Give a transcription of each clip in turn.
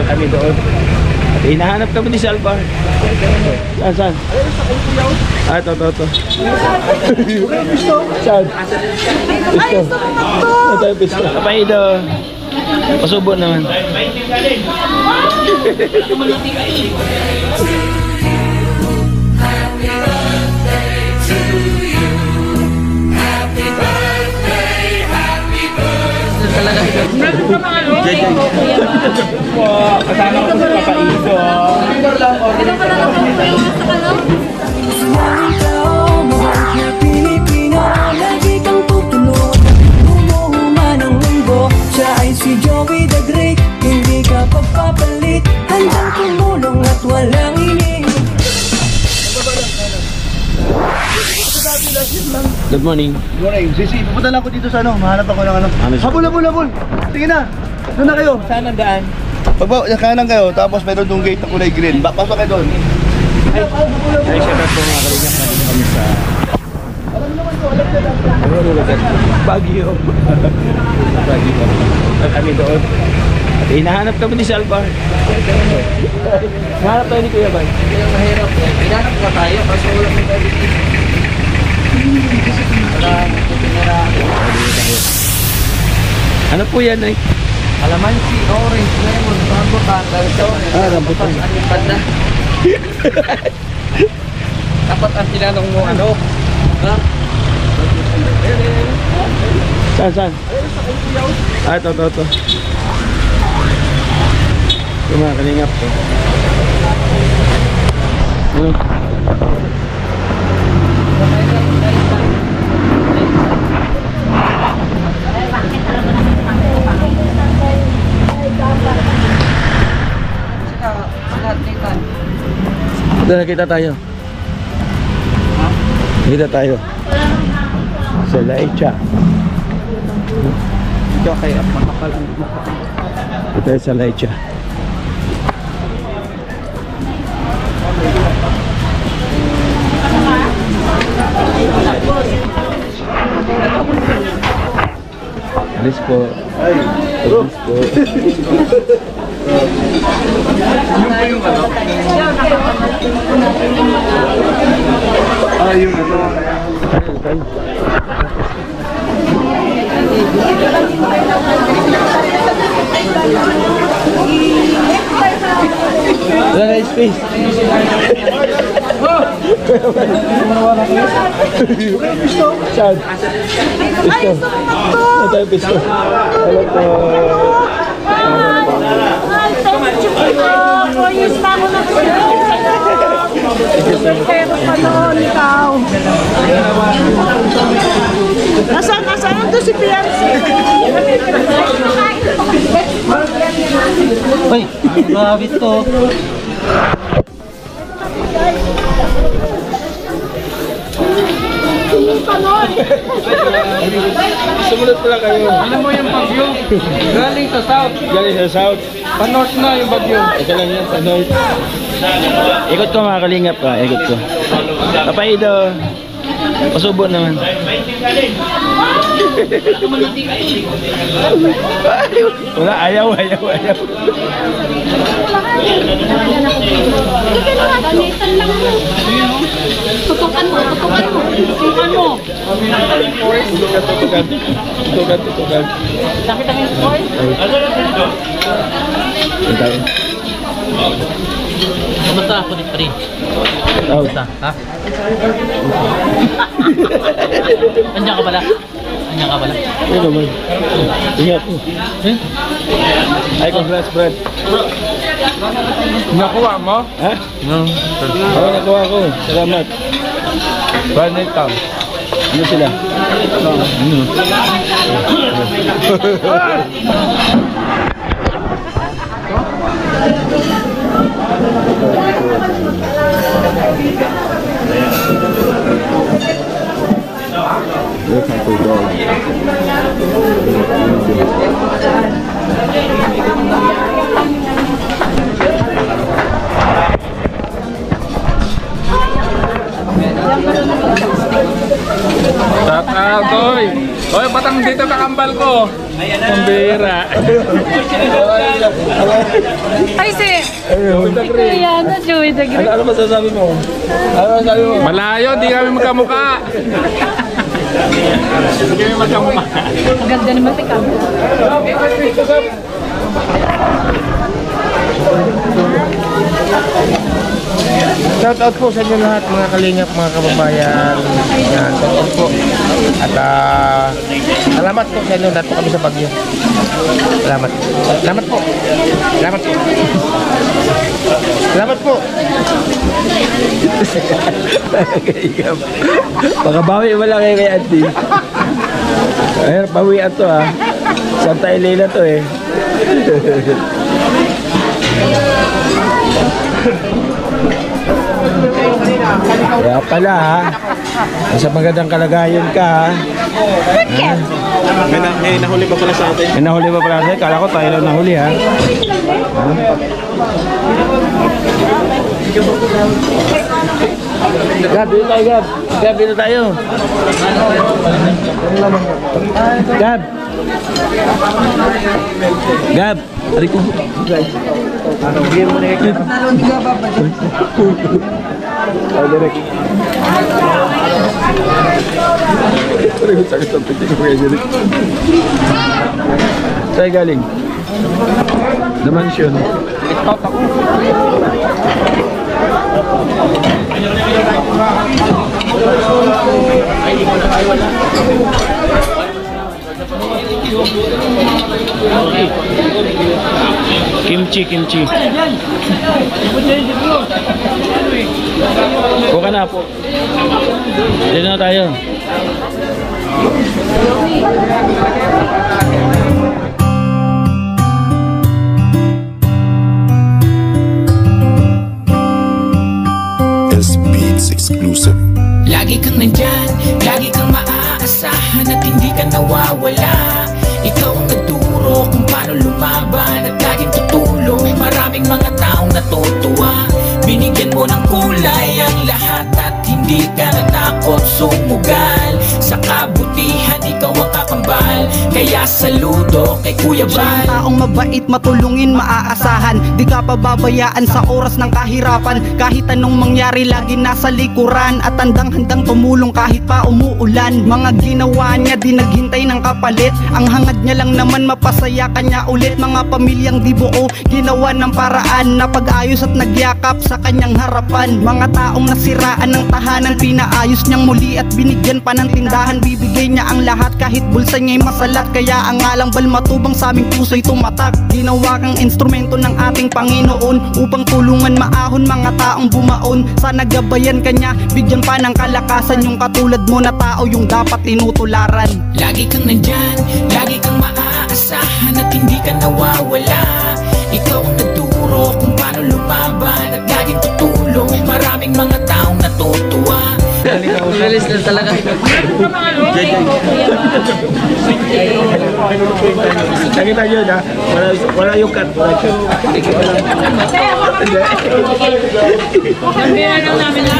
kami doon. At hinahanap kami ni Salvar. Saan? Ah, ito. Saan? Pisto. Ito yung pisto. Kapaido. Pasubo naman. Kasama ko sa Papaido. Lagi kang tutulog, umuhuman ang mundo. Siya ay si Joey the Great, hindi ka pagpapalit. Handang tumulong at walang ining. Good morning. Good morning. Sisi, pupunta lang ako dito sa ano. Mahanap ako ng ano. Habol. Sige na. Doon na kayo. Saan ang daan? Kanan kayo, tapos meron doong gate na kulay green. Pasok kayo doon. Ay, siya na po mga kalingap. Nandito kami sa Baguio. At kami doon. At hinahanap kami ni Salvar. Hinahanap tayo ni Kuya Bay. Mahirap yan. Hinahanap ka tayo kasi wala mo tayo dito. Ano po yan ay? Alamansi, orange, lemon, rambutan, Rambutan. Ang yung banda. Dapat ang tinanong mo ano? Ha? Saan? Ah, ito. Yung mga kalingap ko. Ano? Doon nakita tayo. Nakita tayo. Sa Laicha. Ito kaya makapal ang mukha. Ito sa Laicha. Alis po. Alis po. Yung ano? Yung ano? Wala na space. Pisto? Saan? Pisto. Ito yung pisto. Hello po. Nasaan nandun si Fiancé? Uy, grabe to. Sumunod pala kayo. Alam mo yung bagyo? Galing sa south. Galing sa south. Pa-north na yung bagyo. Ito lang yan sa north. Ikot ko mga kalingap pa. Ikot ko. Papaido. Pasubo naman. Wala, ayaw. Tutukan mo. Tutukan. Nakita mo yung force? Kamusta ako ni Pri? Kamusta? Ha? Andiyan ka pala? Ano naman? Ingat. Ay, congrats, Brad. Nakuha mo? Ha? Oo, nakuha ko. Salamat. Brand new town. Ano sila? Look at the dog. Shout out, oy! Oy, Batangas! Nandito kakambal ko. Ang bira. Ay, si Kuya, na Joey the Great. Ano masasabi mo? Ano masasabi mo? Malayo, di kami magkamukha. Hindi kami magkamukha. Ganda naman tika. Shout out po sa inyo lahat mga kalingap, mga kababayan. Yan, shout out po. At salamat po sa inyo lahat po kami sa Baguio. Salamat. Salamat po. Salamat po. Salamat po. Pakabawi mo lang kay Auntie. Ayun, pawian to ha. Santa Elena to eh. Kaya pala ha. Nasa magandang kalagayan ka ha. May nahuli pa pala sa atin. May nahuli pa pala sa'yo. Kala ko tayo lang nahuli ha. Gab, dito tayo Gab. Gab, dito tayo. Gab. Gab. Ari ko. Bigyan mo na yung direct. Sakit ang pitik ko kaya dito. Saan galing? The mansion. Kimchi. Buka na po. Dito na tayo. S-Beats exclusive. Lagi kang nandyan, lagi kang maaasahan at hindi ka nawawala. Ikaw ang nagturo kung paano lumaban at laging tutulong. Maraming mga taong natutuwa, binigyan mo ng kulay ang lahat at hindi ka natakot sumugal. Sa kabutihan ikaw ang kakambal, kaya saludo kay Kuya Bal. Taong mabait, matulungin, maaasahan, di ka pababayaan sa oras ng kahirapan. Kahit anong mangyari lagi nasa likuran, at handang-handang tumulong kahit pa umuulan. Mga ginawa niya di naghintay ng kapalit, ang hangad niya lang naman mapasaya kanya ulit. Mga pamilyang di buo, ginawa ng paraan na pag-ayos at nagyakap sa kanyang harapan. Mga taong nasiraan ng tahanan, pinaayos niyang muli at binigyan pa ng tindahan. Bibigay niya ang lahat kahit bulsa niya'y masalat, kaya ang alang bal matubang sa aming puso'y tumatak. Ginawa kang instrumento ng ating Panginoon upang tulungan maahon mga taong bumaon. Sana gabayan kanya, bigyan pa ng kalakasan yung katulad mo na tao yung dapat tinutularan. Lagi kang nandyan, lagi kang maaasahan at hindi ka nawawala. Ikaw ang nagturo kung paano lumaban at laging tutulong. Maraming mga taong natutuwa. Relis na talaga. Nakita nyo na, wala yung cut.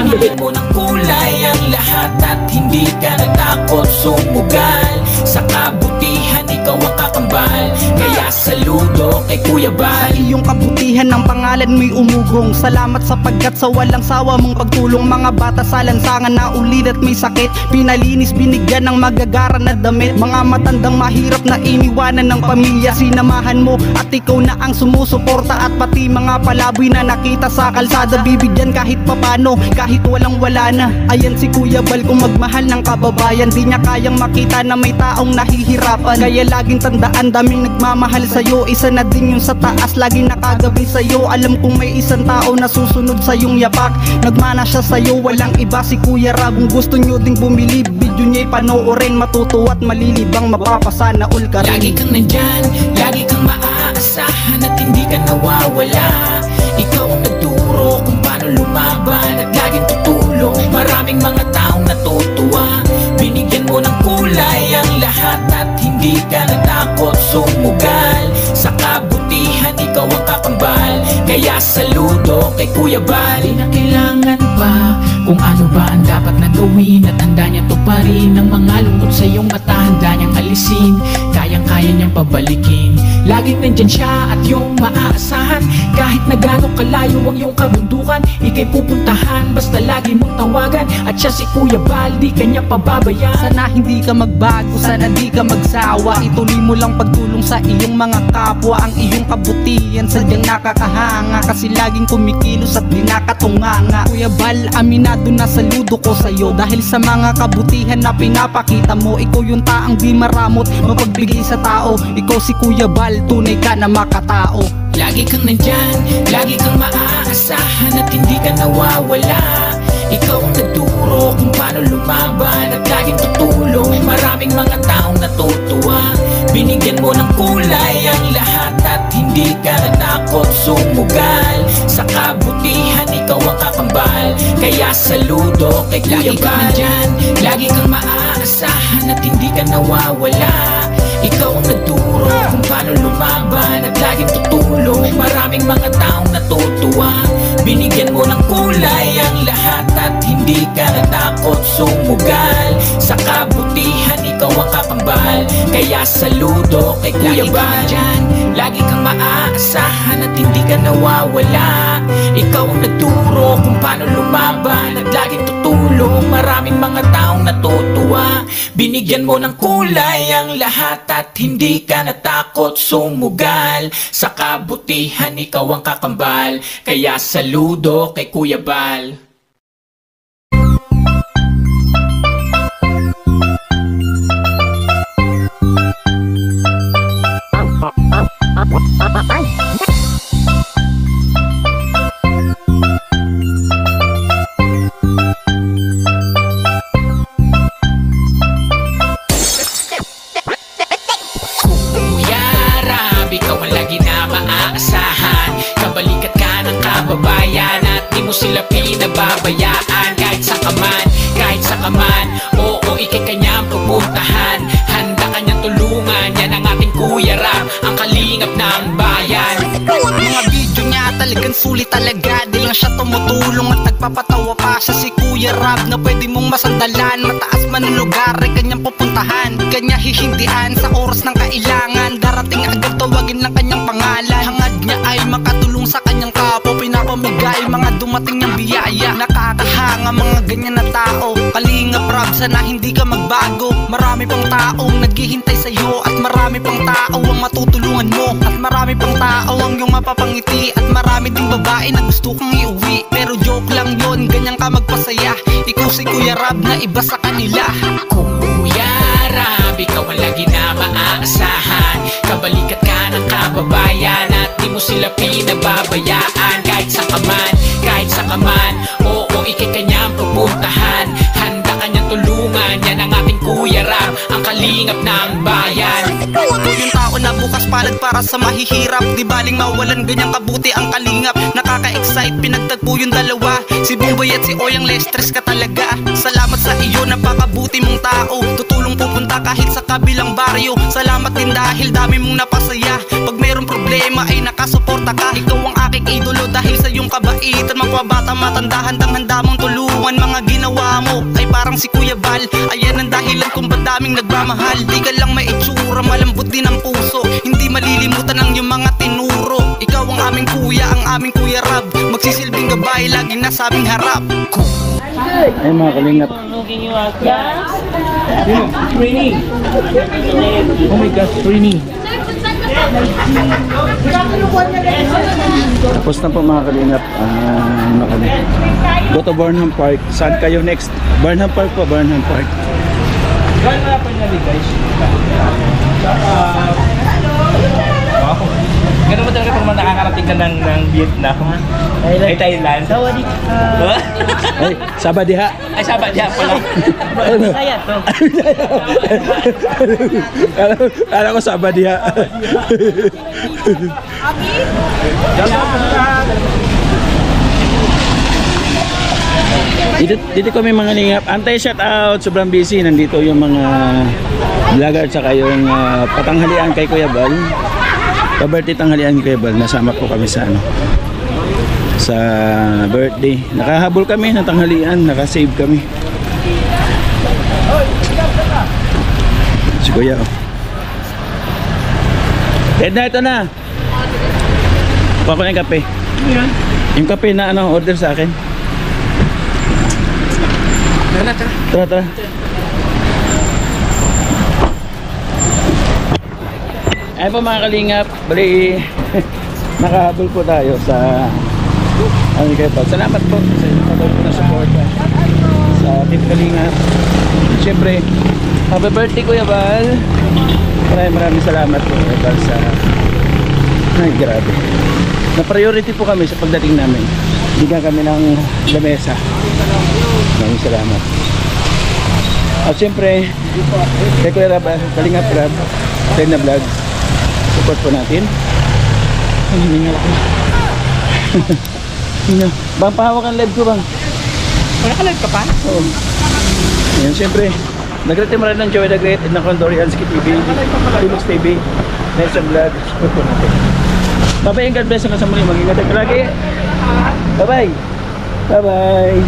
Bigyan mo ng kulay ang lahat at hindi ka natakot sumugal. Sa kabutihan ikaw ang kakambal, kaya saludo kay Kuya Bal. Iyong kabutihan ng pangalan mo'y umugong. Salamat sapagkat sa walang sawa mong pagtulong. Mga bata sa lansangan na ulid at may sakit, pinalinis, binigyan ng magagara na damit. Mga matandang mahirap na iniwanan ng pamilya, sinamahan mo at ikaw na ang sumusuporta. At pati mga palaboy na nakita sa kalsada, bibigyan kahit papano, kahit walang wala na. Ayan si Kuya Bal, kung magmahal ng kababayan, di niya kayang makita na may taong nahihirapan. Kaya laging tandaan, daming nagmamahal sa'yo. Isa na din yung sa taas, laging nakagabi sa'yo. Alam kong may isang tao na susunod sa yung yapak, nagmana siya sa'yo, walang iba si Kuya Rab. Kung gusto nyo ding bumili, video niya'y panoorin, matutuwa at malilibang, mapapasana all ka rin. Lagi kang nandyan, lagi kang maaasahan at hindi ka nawawala. Ikaw ang nagturo kung paano lumaban at laging tutulong. Maraming mga taong natutuwa, binigyan mo ng kulay ang lahat at hindi ka natakot sumugal. Sa kabutihan ikaw ang kakambal, kaya saludo kay Kuya Bal. Di na kailangan kaibigan pa kung ano ba ang dapat na gawin. At handa niya tuparin ang mga lungkot sa iyong mata. Handa niyang alisin, kayang-kaya niyang pabalikin. Laging nandyan siya at iyong maaasahan. Kahit na gano'ng kalayo ang iyong kabundukan, ika'y pupuntahan, basta lagi mong tawagan. At siya si Kuya Bal, di kanya pababayaan. Sana hindi ka magbago, sana di ka magsawa. Ituloy mo lang pagtulong sa iyong mga kapwa. Ang iyong kabutihan sadyang nakakahanga, kasi laging kumikilos at di nakatunganga. Kuya Bal, aminado na saludo ko sa'yo, dahil sa mga kabutihan na pinapakita mo. Ikaw yung taang di maramot, mapagbigay sa tao. Ikaw si Kuya Bal, tunay ka na makatao. Lagi kang nandyan, lagi kang maaasahan at hindi ka nawawala. Ikaw ang nagturo kung paano lumaban at laging tutulong. Maraming mga taong natutuwa, binigyan mo ng kulay ang lahat at hindi ka natakot sumugal. Sa kabutihan ikaw ang kakambal, kaya saludo kay Kuya Bal. Lagi kang nandyan, lagi kang maaasahan at hindi ka nawawala. Ikaw ang nagturo kung paano lumaban at laging tutulong. Maraming mga taong natutuwa, binigyan mo ng kulay ang lahat at hindi ka natakot sumugal. Sa kabutihan ikaw ang kakambal, kaya saludo kay Kuya Bal. Lagi kang maaasahan at hindi ka nawawala. Ikaw ang nagturo kung paano lumaban at laging tutulong. Maraming mga taong natutuwa, binigyan mo ng kulay ang lahat at hindi ka natakot sumugal. Sa kabutihan ikaw ang kakambal, kaya saludo kay Kuya Bal. Ikaw ang lagi na maaasahan, kabalikat ka ng kababayan at di mo sila pinababayaan. Kahit sa kaman, oo, ikay kanyang pupuntahan. Handa kanyang tulungan, yan ang ating Kuya Rab, ang kalingap ng bayan. Mga video niya talagang sulit talaga, di lang siya tumutulong at nagpapatawa pa. Siya si Kuya Rab na pwede mong masandalan. Mataas man ang lugar ay kanyang pupuntahan, kanya hihindihan sa oras ng kailangan. Darating agad, tawagin lang kanyang pangalan. Hangad niya ay makatulong sa kanyang kapo, pinapamigay mga dumating niyang biyaya. Nakakahanga mga ganyan na tao. Kalingap Rab, sana hindi ka magbago. Marami pang taong naghihintay sa'yo at marami pang tao ang matutulungan mo. At marami pang tao ang iyong mapapangiti at marami ding babae na gusto kang iuwi. Pero joke lang yon, ganyan ka magpasaya. Ikaw si Kuya Rab na iba sa kanila. Kuya Rab, ikaw ang lagi na maaasahan, kabalikat ka ng kababayan at di mo sila pinababayaan. Kahit sa kaman, oo, ikay kanyang pupuntahan. Handa kanyang tulungan, yan ang ating Kuya Rab, ang kalingap ng bayan. Yung tao na bukas palad para sa mahihirap, di baling mawalan ganyang kabuti ang kalingap. Nakaka-excite, pinagtagpo yung dalawa, si Bumbay at si Oyang Lestres ka talaga. Salamat sa iyo, napakabuti mong tao. Tutulong pupunta kahit sa kabilang baryo. Salamat din dahil dami mong napasaya. Pag mayroong problema ay nakasuporta ka. Ikaw ang aking idolo dahil sa iyong kabaitan. Magpabata matanda, handang-handa mong tulungan. Mga ginawa mo ay parang si Kuya Bal, ayan ang dahilan kung ba't daming nagmamahal. Di ka lang may itsura, malambot din ang puso, hindi malilimutan ang iyong mga tinuro. Ikaw ang aming kuya, ang aming Kuya Rab, magsisilbing gabay, laging nasa aming harap. Ay mga kalingap, Training. Oh my gosh, training. tapos na po mga kalingap. Go to Burnham Park. Saan kayo next? Burnham Park po, Burnham Park. Gano'n na pa niya guys? Wow. Ganun ba talaga pag nakakarating ka ng Vietnam? Ay, Thailand? Ay, Sabadiha. Ay, Sabadiha pala. Bisaya to. Kala ko Sabadiha. Dito kami mga lingap. Antay shout out, sobrang busy. Nandito yung mga vlogger tsaka yung patanghalian kay Kuya Bal. Pa-birthday tanghalian kay Kuya Bal. Nasama po kami sa sa birthday. Nakahabol kami ng tanghalian, nakasave kami. Si Kuya, oh. Ito na. Kuha ko na yung kape. Yung kape na order sa akin. Tara. Ayun po mga kalingap, bali nakahabol po tayo sa salamat po sa inyo na support sa Team Kalingap. Siyempre, happy birthday Kuya Val. Maraming salamat po Kuya Val sa grabe. Na priority po kami sa pagdating namin. Bigyan kami ng lamesa. Maraming salamat. At siyempre, kay Kuya Rab, Kalingap Rab, tayo na vlog. Support po natin. Ay, hiningal ako. Bang, pahawak ang live ko bang? Naka-live ka pa? Oo. Ayan, siyempre, nagre-team ng Joey the Great at ng Condorianski TV, Tulux TV, Nelson Vlog. Support po natin. Bye-bye and God bless hanggang sa muli. Mag-ingat ka lagi. Bye-bye. Bye-bye.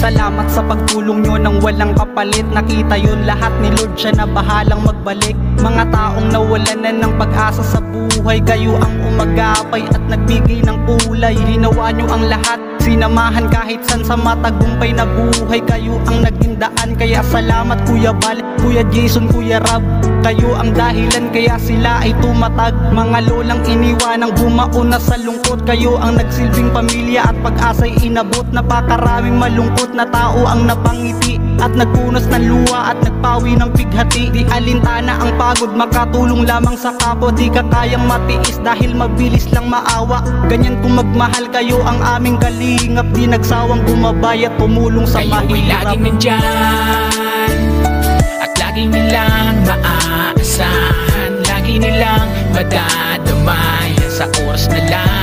Salamat sa pagtulong nyo ng walang kapalit. Nakita yun lahat ni Lord, siya na bahalang magbalik. Mga taong nawalan na ng pag-asa sa buhay, kayo ang umagapay at nagbigay ng kulay. Ginawa nyo ang lahat, sinamahan kahit san sa matagumpay na buhay. Kayo ang naging daan, kaya salamat Kuya Val, Kuya Jason, Kuya Rab. Kayo ang dahilan kaya sila ay tumatag. Mga lolang iniwanang bumaon na sa lungkot. Kayo ang nagsilbing pamilya at pag-asa'y inabot. Napakaraming malungkot na tao ang napangiti at nagpunos ng luha at nagpawi ng bighati. Di alintana ang pagod, makatulong lamang sa kapwa. Di ka kayang matiis dahil mabilis lang maawa. Ganyan kung magmahal kayo ang aming kalingap. Di nagsawang bumabay at tumulong sa mahirap. Kayo ay laging nandyan at lagi nilang maaasahan. Lagi nilang madadamayan sa oras na lang